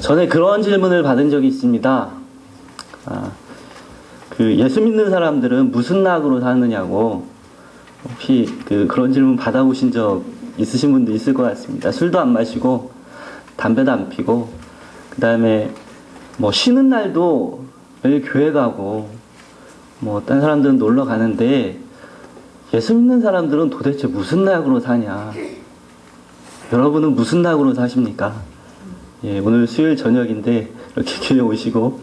전에 그런 질문을 받은 적이 있습니다. 예수 믿는 사람들은 무슨 낙으로 사느냐고, 혹시 그런 질문 받아보신 적 있으신 분도 있을 것 같습니다. 술도 안 마시고, 담배도 안 피고, 그 다음에 쉬는 날도 매일 교회 가고, 딴 사람들은 놀러 가는데, 예수 믿는 사람들은 도대체 무슨 낙으로 사냐? 여러분은 무슨 낙으로 사십니까? 오늘 수요일 저녁인데 이렇게 교회 오시고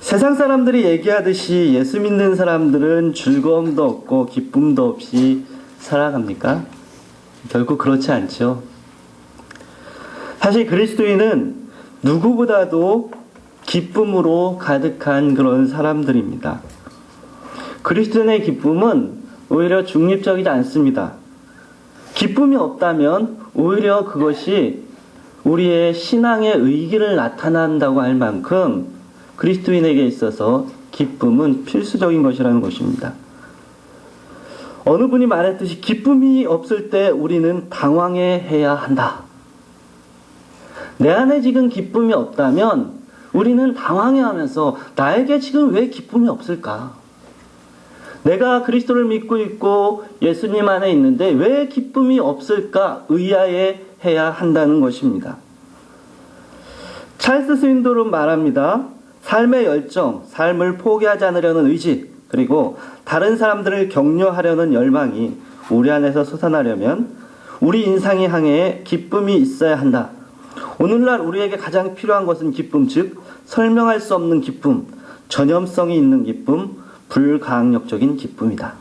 세상 사람들이 얘기하듯이 예수 믿는 사람들은 즐거움도 없고 기쁨도 없이 살아갑니까? 결국 그렇지 않죠. 사실 그리스도인은 누구보다도 기쁨으로 가득한 그런 사람들입니다. 그리스도인의 기쁨은 오히려 중립적이지 않습니다. 기쁨이 없다면 오히려 그것이 우리의 신앙의 의기를 나타난다고 할 만큼 그리스도인에게 있어서 기쁨은 필수적인 것이라는 것입니다. 어느 분이 말했듯이 기쁨이 없을 때 우리는 당황해야 한다. 내 안에 지금 기쁨이 없다면 우리는 당황해하면서 나에게 지금 왜 기쁨이 없을까? 내가 그리스도를 믿고 있고 예수님 안에 있는데 왜 기쁨이 없을까 의아해해야 한다는 것입니다. 찰스 스윈돌은 말합니다. 삶의 열정, 삶을 포기하지 않으려는 의지, 그리고 다른 사람들을 격려하려는 열망이 우리 안에서 솟아나려면 우리 인상의 항해에 기쁨이 있어야 한다. 오늘날 우리에게 가장 필요한 것은 기쁨, 즉 설명할 수 없는 기쁨, 전염성이 있는 기쁨, 불가항력적인 기쁨이다.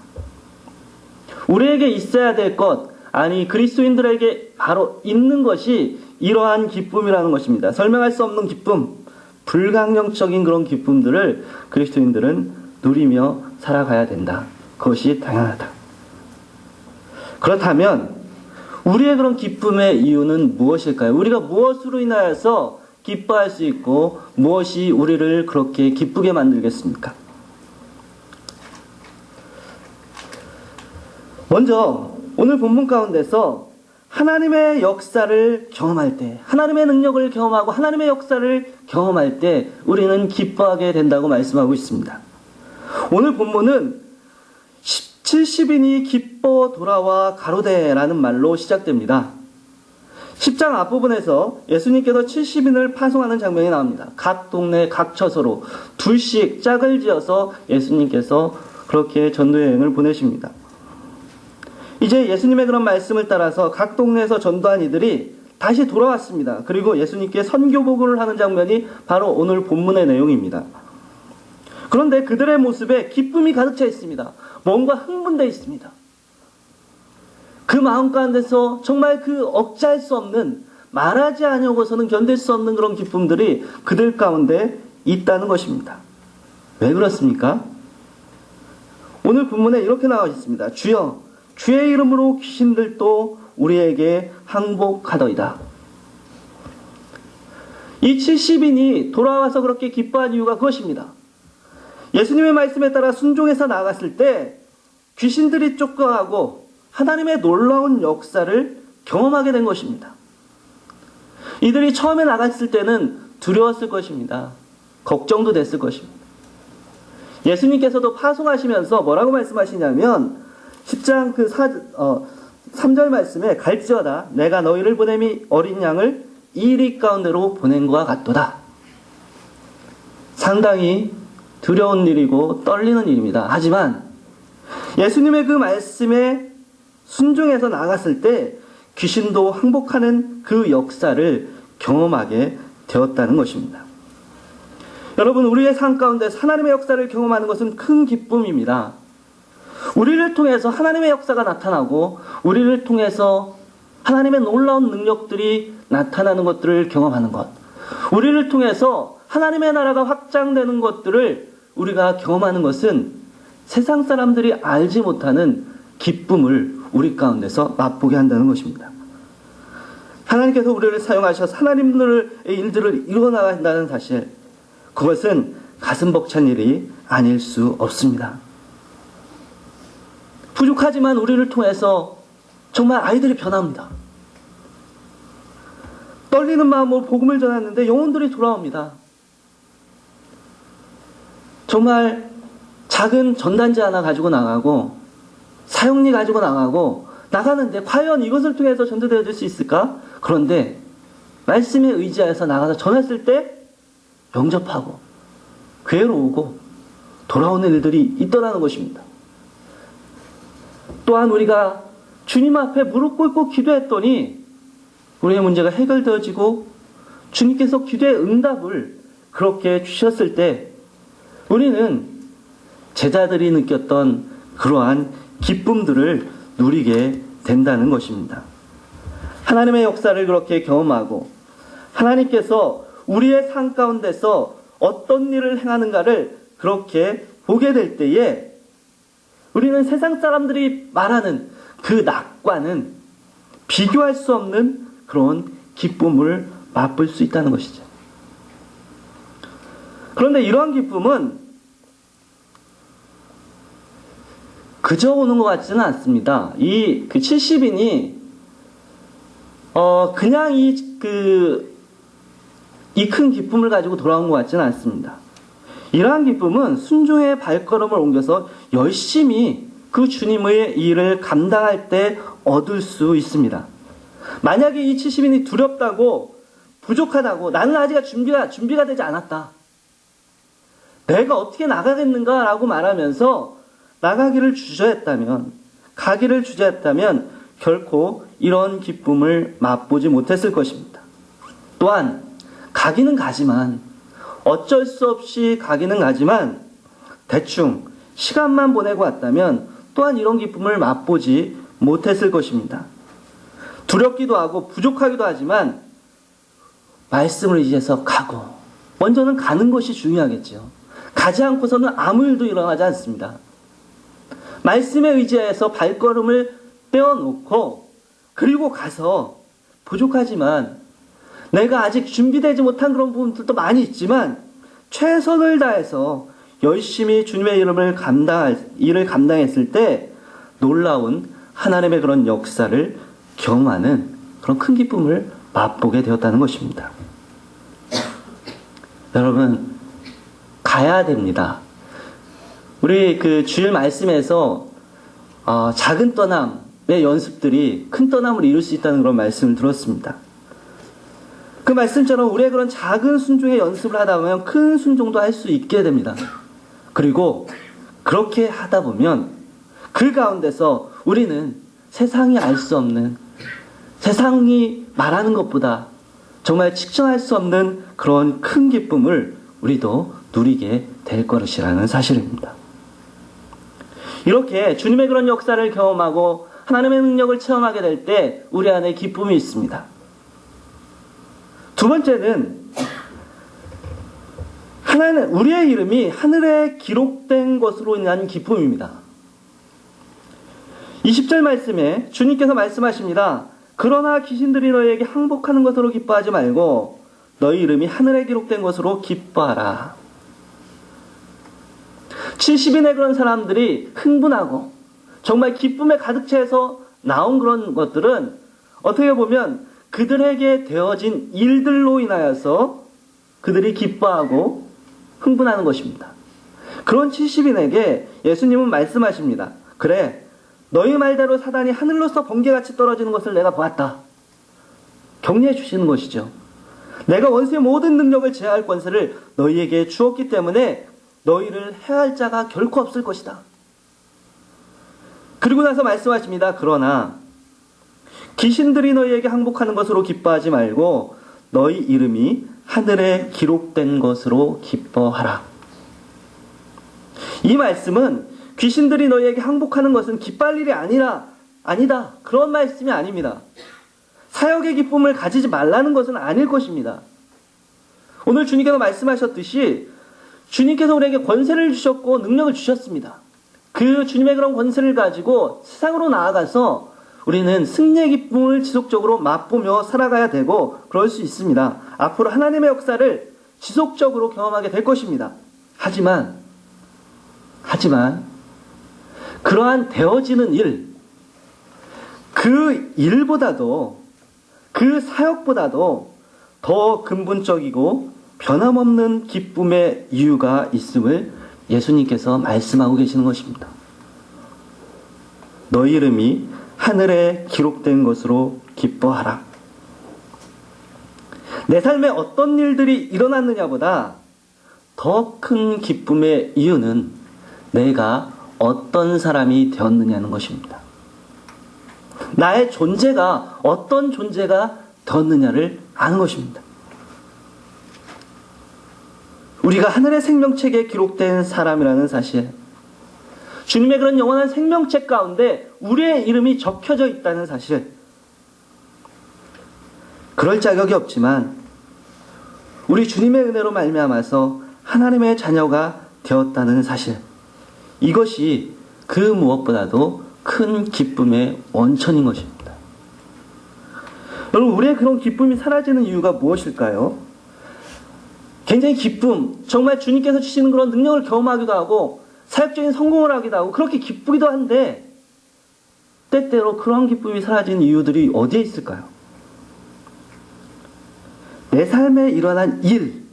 우리에게 있어야 될 것, 아니 그리스도인들에게 바로 있는 것이 이러한 기쁨이라는 것입니다. 설명할 수 없는 기쁨, 불가항력적인 그런 기쁨들을 그리스도인들은 누리며 살아가야 된다. 그것이 당연하다. 그렇다면 우리의 그런 기쁨의 이유는 무엇일까요? 우리가 무엇으로 인하여서 기뻐할 수 있고 무엇이 우리를 그렇게 기쁘게 만들겠습니까? 먼저 오늘 본문 가운데서 하나님의 역사를 경험할 때, 하나님의 능력을 경험하고 하나님의 역사를 경험할 때 우리는 기뻐하게 된다고 말씀하고 있습니다. 오늘 본문은 70인이 기뻐 돌아와 가로되라는 말로 시작됩니다. 10장 앞부분에서 예수님께서 70인을 파송하는 장면이 나옵니다. 각 동네 각 처소로 둘씩 짝을 지어서 예수님께서 그렇게 전도여행을 보내십니다. 이제 예수님의 그런 말씀을 따라서 각 동네에서 전도한 이들이 다시 돌아왔습니다. 그리고 예수님께 선교보고를 하는 장면이 바로 오늘 본문의 내용입니다. 그런데 그들의 모습에 기쁨이 가득 차 있습니다. 뭔가 흥분되어 있습니다. 그 마음 가운데서 정말 그 억제할 수 없는, 말하지 아니하고서는 견딜 수 없는 그런 기쁨들이 그들 가운데 있다는 것입니다. 왜 그렇습니까? 오늘 본문에 이렇게 나와 있습니다. 주여, 주의 이름으로 귀신들도 우리에게 항복하더이다. 이 70인이 돌아와서 그렇게 기뻐한 이유가 그것입니다. 예수님의 말씀에 따라 순종해서 나갔을 때 귀신들이 쫓겨가고 하나님의 놀라운 역사를 경험하게 된 것입니다. 이들이 처음에 나갔을 때는 두려웠을 것입니다. 걱정도 됐을 것입니다. 예수님께서도 파송하시면서 뭐라고 말씀하시냐면 10장 3절 말씀에 갈지어다 내가 너희를 보냄이 어린 양을 이리 가운데로 보낸 것과 같도다. 상당히 두려운 일이고 떨리는 일입니다. 하지만 예수님의 그 말씀에 순종해서 나갔을 때 귀신도 항복하는 그 역사를 경험하게 되었다는 것입니다. 여러분, 우리의 삶 가운데 하나님의 역사를 경험하는 것은 큰 기쁨입니다. 우리를 통해서 하나님의 역사가 나타나고 우리를 통해서 하나님의 놀라운 능력들이 나타나는 것들을 경험하는 것, 우리를 통해서 하나님의 나라가 확장되는 것들을 우리가 경험하는 것은 세상 사람들이 알지 못하는 기쁨을 우리 가운데서 맛보게 한다는 것입니다. 하나님께서 우리를 사용하셔서 하나님의 일들을 이루어나간다는 사실, 그것은 가슴 벅찬 일이 아닐 수 없습니다. 부족하지만 우리를 통해서 정말 아이들이 변합니다. 떨리는 마음으로 복음을 전했는데 영혼들이 돌아옵니다. 정말 작은 전단지 하나 가지고 나가고 사용리 가지고 나가는데 과연 이것을 통해서 전도되어질 수 있을까? 그런데 말씀에 의지하여서 나가서 전했을 때 영접하고 교회로 오고 돌아오는 일들이 있더라는 것입니다. 또한 우리가 주님 앞에 무릎 꿇고 기도했더니 우리의 문제가 해결되어지고 주님께서 기도의 응답을 그렇게 주셨을 때 우리는 제자들이 느꼈던 그러한 기쁨들을 누리게 된다는 것입니다. 하나님의 역사를 그렇게 경험하고 하나님께서 우리의 삶 가운데서 어떤 일을 행하는가를 그렇게 보게 될 때에 우리는 세상 사람들이 말하는 그 낙과는 비교할 수 없는 그런 기쁨을 맛볼 수 있다는 것이죠. 그런데 이러한 기쁨은 그저 오는 것 같지는 않습니다. 이 70인이 그냥 이 큰 기쁨을 가지고 돌아온 것 같지는 않습니다. 이러한 기쁨은 순종의 발걸음을 옮겨서 열심히 그 주님의 일을 감당할 때 얻을 수 있습니다. 만약에 이 70인이 두렵다고 부족하다고 나는 아직 준비가 되지 않았다. 내가 어떻게 나가겠는가라고 말하면서 나가기를 주저했다면 가기를 주저했다면 결코 이런 기쁨을 맛보지 못했을 것입니다. 또한 가기는 가지만 어쩔 수 없이 가기는 가지만 대충 시간만 보내고 왔다면 또한 이런 기쁨을 맛보지 못했을 것입니다. 두렵기도 하고 부족하기도 하지만 말씀을 의지해서 가고 먼저는 가는 것이 중요하겠죠. 가지 않고서는 아무 일도 일어나지 않습니다. 말씀에 의지해서 발걸음을 떼어놓고 그리고 가서 부족하지만 내가 아직 준비되지 못한 그런 부분들도 많이 있지만 최선을 다해서 열심히 주님의 일을 감당했을 때 놀라운 하나님의 그런 역사를 경험하는 그런 큰 기쁨을 맛보게 되었다는 것입니다. 여러분, 가야 됩니다. 우리 주일 말씀에서 작은 떠남의 연습들이 큰 떠남을 이룰 수 있다는 그런 말씀을 들었습니다. 그 말씀처럼 우리의 그런 작은 순종의 연습을 하다 보면 큰 순종도 할 수 있게 됩니다. 그리고 그렇게 하다 보면 그 가운데서 우리는 세상이 알 수 없는, 세상이 말하는 것보다 정말 측정할 수 없는 그런 큰 기쁨을 우리도 누리게 될 것이라는 사실입니다. 이렇게 주님의 그런 역사를 경험하고 하나님의 능력을 체험하게 될 때 우리 안에 기쁨이 있습니다. 두 번째는 우리의 이름이 하늘에 기록된 것으로 인한 기쁨입니다. 20절 말씀에 주님께서 말씀하십니다. 그러나 귀신들이 너희에게 항복하는 것으로 기뻐하지 말고 너희 이름이 하늘에 기록된 것으로 기뻐하라. 70인의 그런 사람들이 흥분하고 정말 기쁨에 가득 차서 나온 그런 것들은 어떻게 보면 그들에게 되어진 일들로 인하여서 그들이 기뻐하고 흥분하는 것입니다. 그런 70인에게 예수님은 말씀하십니다. 그래, 너희 말대로 사단이 하늘로서 번개같이 떨어지는 것을 내가 보았다. 격려해 주시는 것이죠. 내가 원수의 모든 능력을 제어할 권세를 너희에게 주었기 때문에 너희를 해할 자가 결코 없을 것이다. 그리고 나서 말씀하십니다. 그러나 귀신들이 너희에게 항복하는 것으로 기뻐하지 말고 너희 이름이 하늘에 기록된 것으로 기뻐하라. 이 말씀은 귀신들이 너희에게 항복하는 것은 기뻐할 일이 아니다. 그런 말씀이 아닙니다. 사역의 기쁨을 가지지 말라는 것은 아닐 것입니다. 오늘 주님께서 말씀하셨듯이 주님께서 우리에게 권세를 주셨고 능력을 주셨습니다. 그 주님의 그런 권세를 가지고 세상으로 나아가서 우리는 승리의 기쁨을 지속적으로 맛보며 살아가야 되고 그럴 수 있습니다. 앞으로 하나님의 역사를 지속적으로 경험하게 될 것입니다. 하지만 그러한 되어지는 일, 그 일보다도 그 사역보다도 더 근본적이고 변함없는 기쁨의 이유가 있음을 예수님께서 말씀하고 계시는 것입니다. 너희 이름이 하늘에 기록된 것으로 기뻐하라. 내 삶에 어떤 일들이 일어났느냐보다 더 큰 기쁨의 이유는 내가 어떤 사람이 되었느냐는 것입니다. 나의 존재가 어떤 존재가 되었느냐를 아는 것입니다. 우리가 하늘의 생명책에 기록된 사람이라는 사실, 주님의 그런 영원한 생명책 가운데 우리의 이름이 적혀져 있다는 사실, 그럴 자격이 없지만 우리 주님의 은혜로 말미암아서 하나님의 자녀가 되었다는 사실, 이것이 그 무엇보다도 큰 기쁨의 원천인 것입니다. 여러분, 우리의 그런 기쁨이 사라지는 이유가 무엇일까요? 굉장히 기쁨, 정말 주님께서 주시는 그런 능력을 경험하기도 하고 사역적인 성공을 하기도 하고 그렇게 기쁘기도 한데, 때때로 그런 기쁨이 사라지는 이유들이 어디에 있을까요? 내 삶에 일어난 일,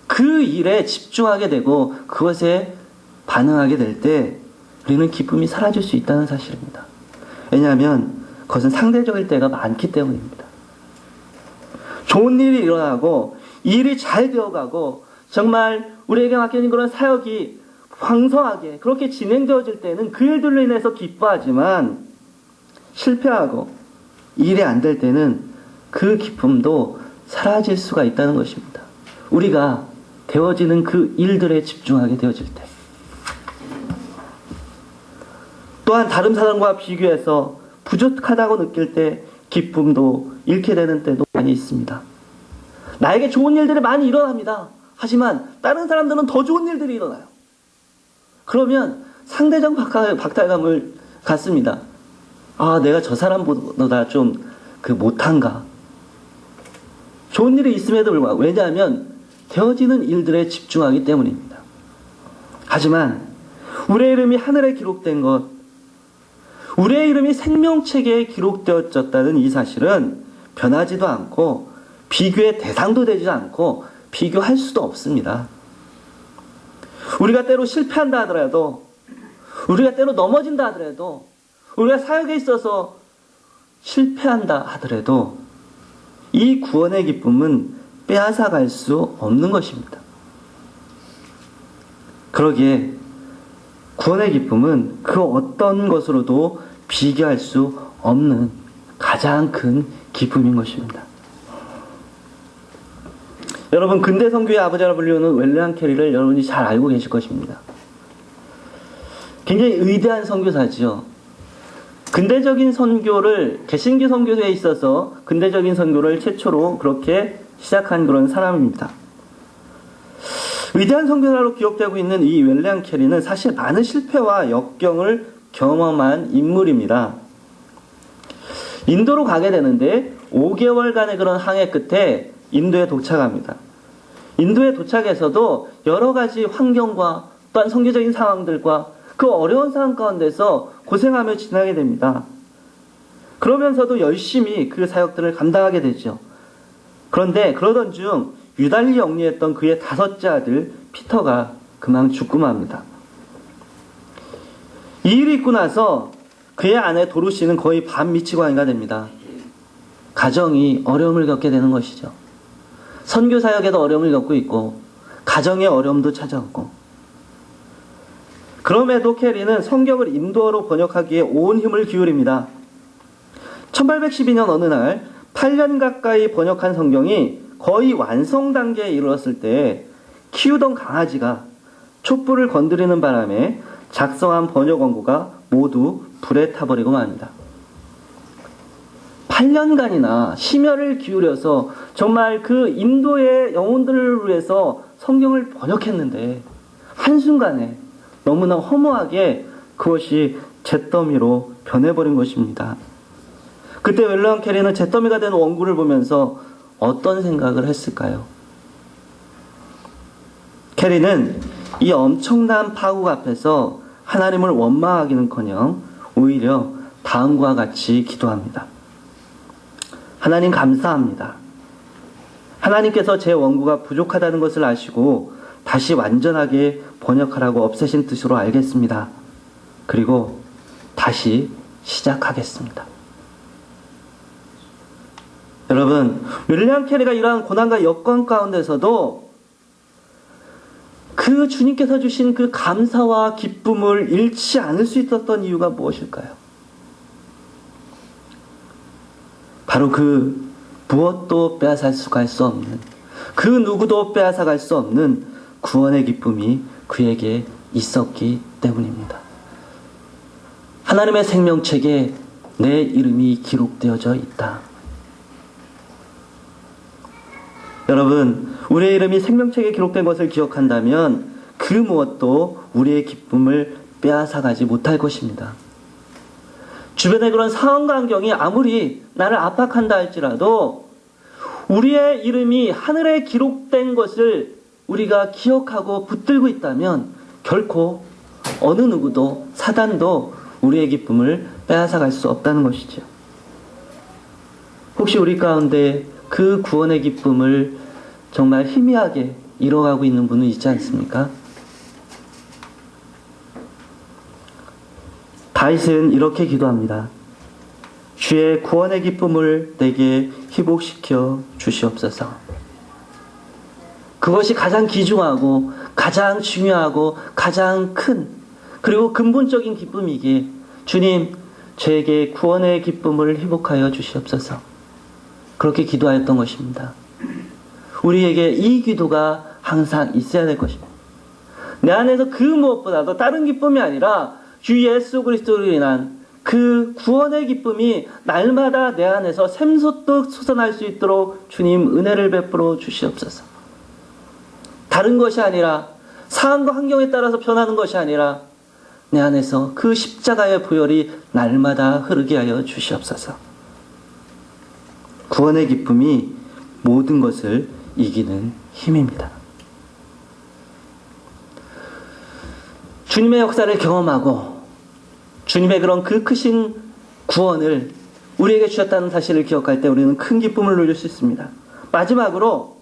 그 일에 집중하게 되고 그것에 반응하게 될 때 우리는 기쁨이 사라질 수 있다는 사실입니다. 왜냐하면 그것은 상대적일 때가 많기 때문입니다. 좋은 일이 일어나고 일이 잘 되어가고 정말 우리에게 맡겨진 그런 사역이 황성하게 그렇게 진행되어질 때는 그 일들로 인해서 기뻐하지만, 실패하고 일이 안 될 때는 그 기쁨도 사라질 수가 있다는 것입니다. 우리가 되어지는 그 일들에 집중하게 되어질 때, 또한 다른 사람과 비교해서 부족하다고 느낄 때 기쁨도 잃게 되는 때도 많이 있습니다. 나에게 좋은 일들이 많이 일어납니다. 하지만 다른 사람들은 더 좋은 일들이 일어나요. 그러면 상대적 박탈감을 갖습니다. 아, 내가 저 사람보다 좀 못한가. 좋은 일이 있음에도 불구하고, 왜냐하면 되어지는 일들에 집중하기 때문입니다. 하지만 우리의 이름이 하늘에 기록된 것, 우리의 이름이 생명책에 기록되어졌다는 이 사실은 변하지도 않고 비교의 대상도 되지 않고 비교할 수도 없습니다. 우리가 때로 실패한다 하더라도, 우리가 때로 넘어진다 하더라도, 우리가 사역에 있어서 실패한다 하더라도 이 구원의 기쁨은 빼앗아갈 수 없는 것입니다. 그러기에 구원의 기쁨은 그 어떤 것으로도 비교할 수 없는 가장 큰 기쁨인 것입니다. 여러분, 근대 선교의 아버지라 불리우는 웰리엄 캐리를 여러분이 잘 알고 계실 것입니다. 굉장히 위대한 선교사지요. 근대적인 선교를, 개신교 선교에 있어서 근대적인 선교를 최초로 그렇게 시작한 그런 사람입니다. 위대한 선교사로 기억되고 있는 이 웰리엄 캐리는 사실 많은 실패와 역경을 경험한 인물입니다. 인도로 가게 되는데 5개월간의 그런 항해 끝에 인도에 도착합니다. 인도에 도착해서도 여러 가지 환경과 또한 선교적인 상황들과 그 어려운 상황 가운데서 고생하며 지나게 됩니다. 그러면서도 열심히 그 사역들을 감당하게 되죠. 그런데 그러던 중 유달리 영리했던 그의 5째 아들 피터가 그만 죽고 맙니다. 이 일이 있고 나서 그의 아내 도로시는 거의 반미치광이가 됩니다. 가정이 어려움을 겪게 되는 것이죠. 선교 사역에도 어려움을 겪고 있고 가정의 어려움도 찾아오고, 그럼에도 캐리는 성경을 인도어로 번역하기에 온 힘을 기울입니다. 1812년 어느 날 8년 가까이 번역한 성경이 거의 완성 단계에 이르렀을 때 키우던 강아지가 촛불을 건드리는 바람에 작성한 번역 원고가 모두 불에 타버리고 맙니다. 8년간이나 심혈을 기울여서 정말 그 인도의 영혼들을 위해서 성경을 번역했는데 한순간에 너무나 허무하게 그것이 잿더미로 변해버린 것입니다. 그때 웰리엄 캐리는 잿더미가 된 원고를 보면서 어떤 생각을 했을까요? 캐리는 이 엄청난 파국 앞에서 하나님을 원망하기는커녕 오히려 다음과 같이 기도합니다. 하나님 감사합니다. 하나님께서 제 원고가 부족하다는 것을 아시고 다시 완전하게 번역하라고 없애신 뜻으로 알겠습니다. 그리고 다시 시작하겠습니다. 여러분, 윌리엄 캐리가 이러한 고난과 여건 가운데서도 그 주님께서 주신 그 감사와 기쁨을 잃지 않을 수 있었던 이유가 무엇일까요? 바로 그 무엇도 빼앗아갈 수 없는, 그 누구도 빼앗아갈 수 없는 구원의 기쁨이 그에게 있었기 때문입니다. 하나님의 생명책에 내 이름이 기록되어져 있다. 여러분, 우리의 이름이 생명책에 기록된 것을 기억한다면 그 무엇도 우리의 기쁨을 빼앗아가지 못할 것입니다. 주변의 그런 상황과 환경이 아무리 나를 압박한다 할지라도 우리의 이름이 하늘에 기록된 것을 우리가 기억하고 붙들고 있다면 결코 어느 누구도, 사단도 우리의 기쁨을 빼앗아갈 수 없다는 것이죠. 혹시 우리 가운데 그 구원의 기쁨을 정말 희미하게 잃어가고 있는 분은 있지 않습니까? 다윗은 이렇게 기도합니다. 주의 구원의 기쁨을 내게 회복시켜 주시옵소서. 그것이 가장 귀중하고 가장 중요하고 가장 큰, 그리고 근본적인 기쁨이기에 주님, 저에게 구원의 기쁨을 회복하여 주시옵소서. 그렇게 기도하였던 것입니다. 우리에게 이 기도가 항상 있어야 될 것입니다. 내 안에서 그 무엇보다도 다른 기쁨이 아니라 주 예수 그리스도로 인한 그 구원의 기쁨이 날마다 내 안에서 샘솟듯 솟아날 수 있도록 주님 은혜를 베풀어 주시옵소서. 다른 것이 아니라, 상황과 환경에 따라서 변하는 것이 아니라 내 안에서 그 십자가의 보혈이 날마다 흐르게 하여 주시옵소서. 구원의 기쁨이 모든 것을 이기는 힘입니다. 주님의 역사를 경험하고 주님의 그런 그 크신 구원을 우리에게 주셨다는 사실을 기억할 때 우리는 큰 기쁨을 누릴 수 있습니다. 마지막으로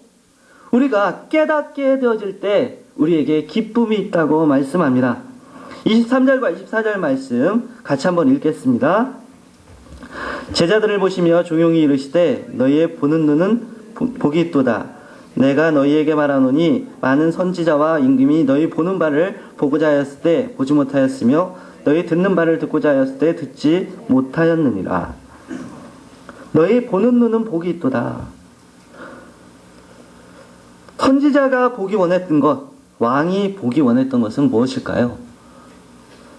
우리가 깨닫게 되어질 때 우리에게 기쁨이 있다고 말씀합니다. 23절과 24절 말씀 같이 한번 읽겠습니다. 제자들을 보시며 조용히 이르시되 너희의 보는 눈은 복이 있도다. 내가 너희에게 말하노니 많은 선지자와 임금이 너희 보는 바를 보고자 하였을 때 보지 못하였으며 너희 듣는 바를 듣고자 하였을 때 듣지 못하였느니라. 너희 보는 눈은 복이 있도다. 선지자가 보기 원했던 것, 왕이 보기 원했던 것은 무엇일까요?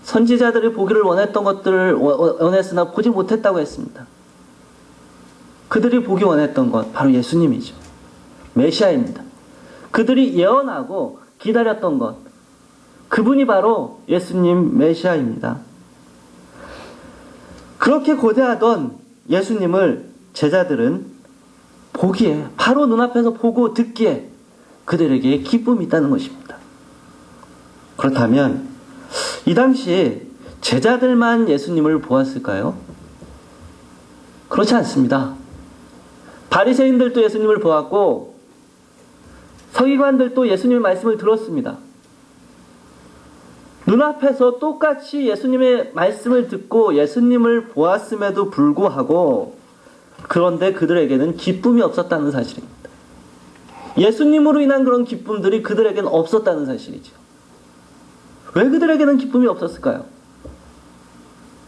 선지자들이 보기를 원했던 것들을 원했으나 보지 못했다고 했습니다. 그들이 보기 원했던 것, 바로 예수님이죠. 메시아입니다. 그들이 예언하고 기다렸던 것, 그분이 바로 예수님 메시아입니다. 그렇게 고대하던 예수님을 제자들은 보기에, 바로 눈앞에서 보고 듣기에 그들에게 기쁨이 있다는 것입니다. 그렇다면 이 당시에 제자들만 예수님을 보았을까요? 그렇지 않습니다. 바리새인들도 예수님을 보았고 서기관들도 예수님의 말씀을 들었습니다. 눈앞에서 똑같이 예수님의 말씀을 듣고 예수님을 보았음에도 불구하고 그런데 그들에게는 기쁨이 없었다는 사실입니다. 예수님으로 인한 그런 기쁨들이 그들에게는 없었다는 사실이죠. 왜 그들에게는 기쁨이 없었을까요?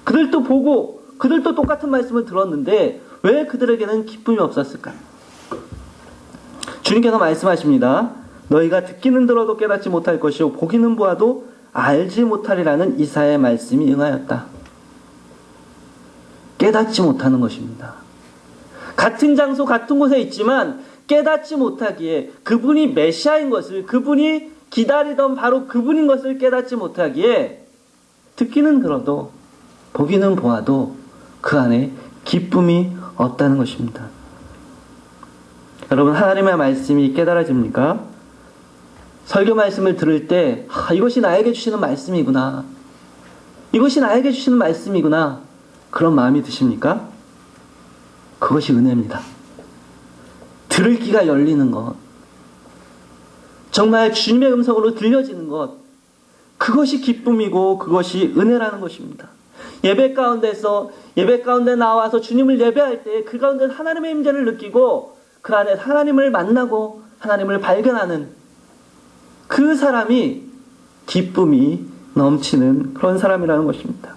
그들도 보고 그들도 똑같은 말씀을 들었는데 왜 그들에게는 기쁨이 없었을까요? 주님께서 말씀하십니다. 너희가 듣기는 들어도 깨닫지 못할 것이요 보기는 보아도 알지 못하리라는 이사야의 말씀이 응하였다. 깨닫지 못하는 것입니다. 같은 장소 같은 곳에 있지만 깨닫지 못하기에 그분이 메시아인 것을, 그분이 기다리던 바로 그분인 것을 깨닫지 못하기에 듣기는 들어도 보기는 보아도 그 안에 기쁨이 없다는 것입니다. 여러분, 하나님의 말씀이 깨달아집니까? 설교 말씀을 들을 때 이것이 나에게 주시는 말씀이구나, 이것이 나에게 주시는 말씀이구나, 그런 마음이 드십니까? 그것이 은혜입니다. 들을 귀가 열리는 것, 정말 주님의 음성으로 들려지는 것, 그것이 기쁨이고 그것이 은혜라는 것입니다. 예배 가운데 나와서 주님을 예배할 때 그 가운데 하나님의 임재를 느끼고 그 안에 하나님을 만나고 하나님을 발견하는 그 사람이 기쁨이 넘치는 그런 사람이라는 것입니다.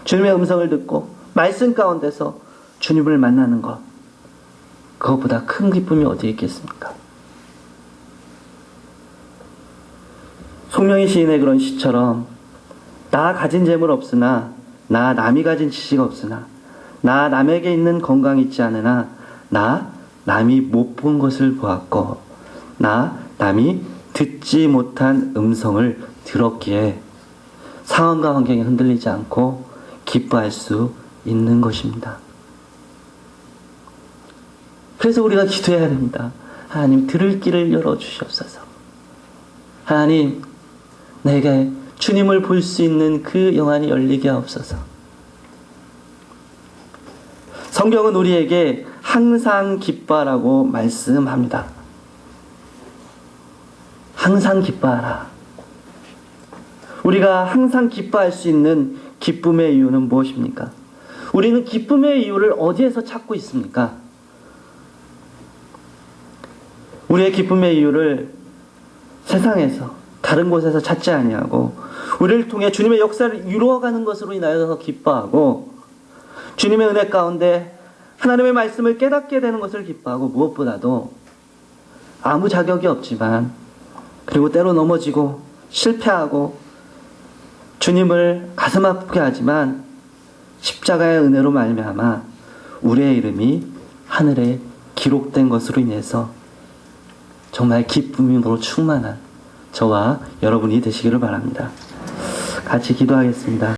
주님의 음성을 듣고 말씀 가운데서 주님을 만나는 것, 그것보다 큰 기쁨이 어디 있겠습니까? 송명희 시인의 그런 시처럼 나 가진 재물 없으나 나 남이 가진 지식 없으나 나 남에게 있는 건강 있지 않으나 나 남이 못 본 것을 보았고 나 남이 듣지 못한 음성을 들었기에 상황과 환경에 흔들리지 않고 기뻐할 수 있는 것입니다. 그래서 우리가 기도해야 됩니다. 하나님, 들을 귀를 열어주시옵소서. 하나님, 내게 주님을 볼 수 있는 그 영안이 열리게 하옵소서. 성경은 우리에게 항상 기뻐하라고 말씀합니다. 항상 기뻐하라. 우리가 항상 기뻐할 수 있는 기쁨의 이유는 무엇입니까? 우리는 기쁨의 이유를 어디에서 찾고 있습니까? 우리의 기쁨의 이유를 세상에서, 다른 곳에서 찾지 아니하고 우리를 통해 주님의 역사를 이루어가는 것으로 인하여서 기뻐하고 주님의 은혜 가운데 하나님의 말씀을 깨닫게 되는 것을 기뻐하고 무엇보다도 아무 자격이 없지만 그리고 때로 넘어지고 실패하고 주님을 가슴 아프게 하지만 십자가의 은혜로 말미암아 우리의 이름이 하늘에 기록된 것으로 인해서 정말 기쁨으로 충만한 저와 여러분이 되시기를 바랍니다. 같이 기도하겠습니다.